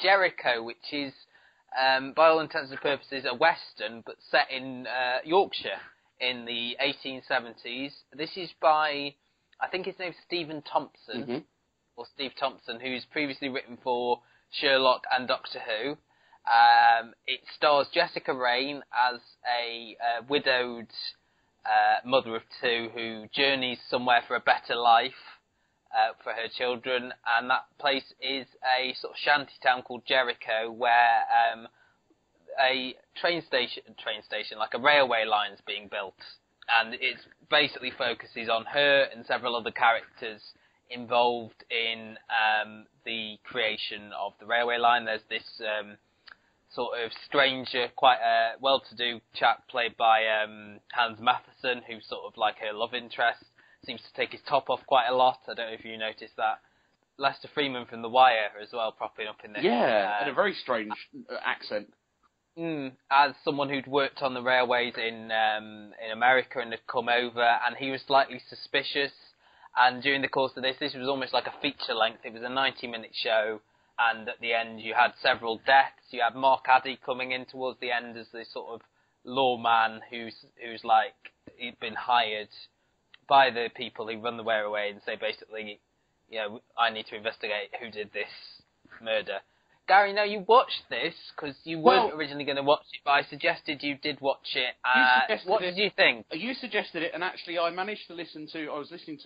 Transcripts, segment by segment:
Jericho, which is, by all intents and purposes, a western, but set in Yorkshire in the 1870s. This is by, I think his name's Stephen Thompson, or Steve Thompson, who's previously written for Sherlock and Doctor Who. It stars Jessica Raine as a widowed mother of two who journeys somewhere for a better life for her children, and that place is a sort of shanty town called Jericho, where a train station, like a railway line, is being built, and it basically focuses on her and several other characters involved in the creation of the railway line. There's this sort of stranger, quite a well-to-do chap played by Hans Matheson, who's sort of like her love interest. Seems to take his top off quite a lot. I don't know if you noticed that. Lester Freeman from The Wire as well, propping up in this. Yeah, and a very strange accent. As someone who'd worked on the railways in America and had come over, and he was slightly suspicious. And during the course of this was almost like a feature length. It was a 90-minute show, and at the end you had several deaths. You had Mark Addy coming in towards the end as this sort of lawman who's like, he'd been hired by the people who run the railway and say basically, you know, I need to investigate who did this murder. Gary, now you watched this because you weren't originally going to watch it, but I suggested you did watch it. What did you think? You suggested it, and actually I managed to listen to. I was listening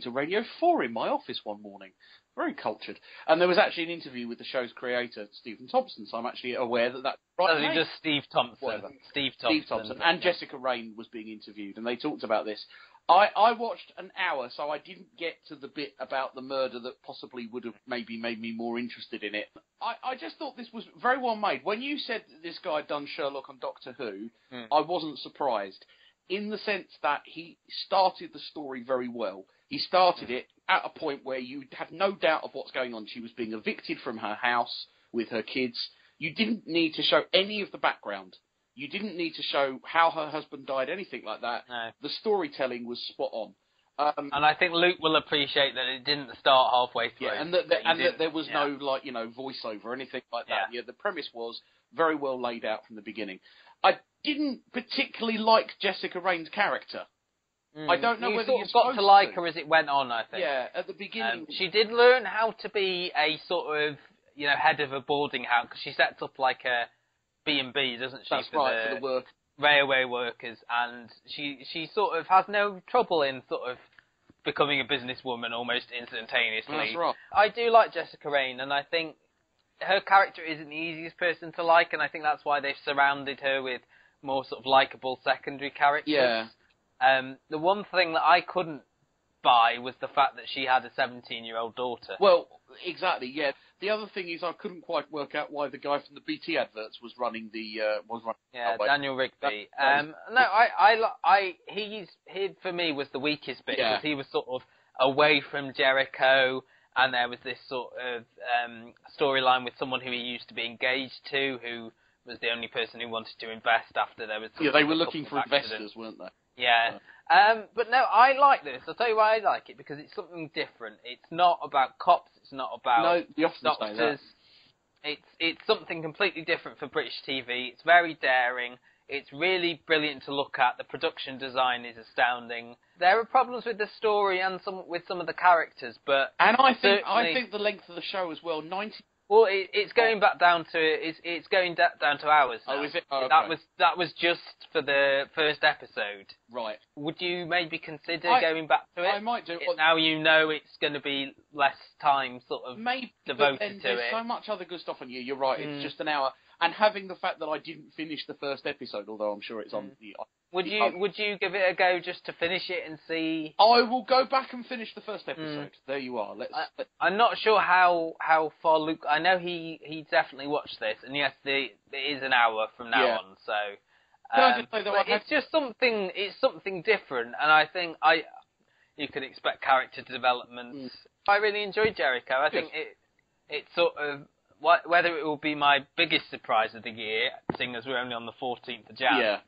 to Radio 4 in my office one morning. Very cultured, and there was actually an interview with the show's creator, Stephen Thompson. So I'm actually aware that. Right, just Steve Thompson. Whatever. Steve Thompson, and Jessica Raine was being interviewed, and they talked about this. I watched an hour, so I didn't get to the bit about the murder that possibly would have maybe made me more interested in it. I just thought this was very well made. When you said that this guy had done Sherlock and Doctor Who, I wasn't surprised, in the sense that he started the story very well. He started it at a point where you had no doubt of what's going on. She was being evicted from her house with her kids. You didn't need to show any of the background. You didn't need to show how her husband died, anything like that. No. The storytelling was spot on. And I think Luke will appreciate that it didn't start halfway through. Yeah, and that there was no, voiceover or anything like that. Yeah, the premise was very well laid out from the beginning. I didn't particularly like Jessica Raine's character. I don't know whether you got to like her as it went on, I think. Yeah, at the beginning. She did learn how to be a sort of, head of a boarding house, because she sets up like a B&B, doesn't she? That's right, for the work. Railway workers, and she sort of has no trouble in sort of becoming a businesswoman almost instantaneously. That's right. I do like Jessica Raine, and I think her character isn't the easiest person to like, and I think that's why they've surrounded her with more sort of likeable secondary characters. Yeah. The one thing that I couldn't buy was the fact that she had a 17-year-old daughter. Well, exactly, yeah. The other thing is I couldn't quite work out why the guy from the BT adverts was running the... Yeah, Daniel Rigby. He for me was the weakest bit, because he was sort of away from Jericho, and there was this sort of storyline with someone who he used to be engaged to, who was the only person who wanted to invest after there was... Yeah, they were looking for investors, weren't they? Yeah. But no, I like this. I'll tell you why I like it, because it's something different. It's not about cops, it's not about doctors. It's something completely different for British TV. It's very daring. It's really brilliant to look at. The production design is astounding. There are problems with the story and with some of the characters, but... And I think the length of the show as well, 90... Well, it's going back down to it's going down to hours now. Oh, is it? Oh, okay. That was just for the first episode. Right. Would you maybe consider going back to it? I might do. Now you know it's going to be less time sort of devoted to it. There's so much other good stuff on you. You're right. It's just an hour. And having the fact that I didn't finish the first episode, although I'm sure it's on the... Would you give it a go just to finish it and see? I will go back and finish the first episode. There you are. I'm not sure how far Luke. I know he definitely watched this, and yes, it is an hour from now on. So it's just something. It's something different, and I think you could expect character development. I really enjoyed Jericho. I think it sort of. Whether it will be my biggest surprise of the year, seeing as we're only on the 14th of Jan,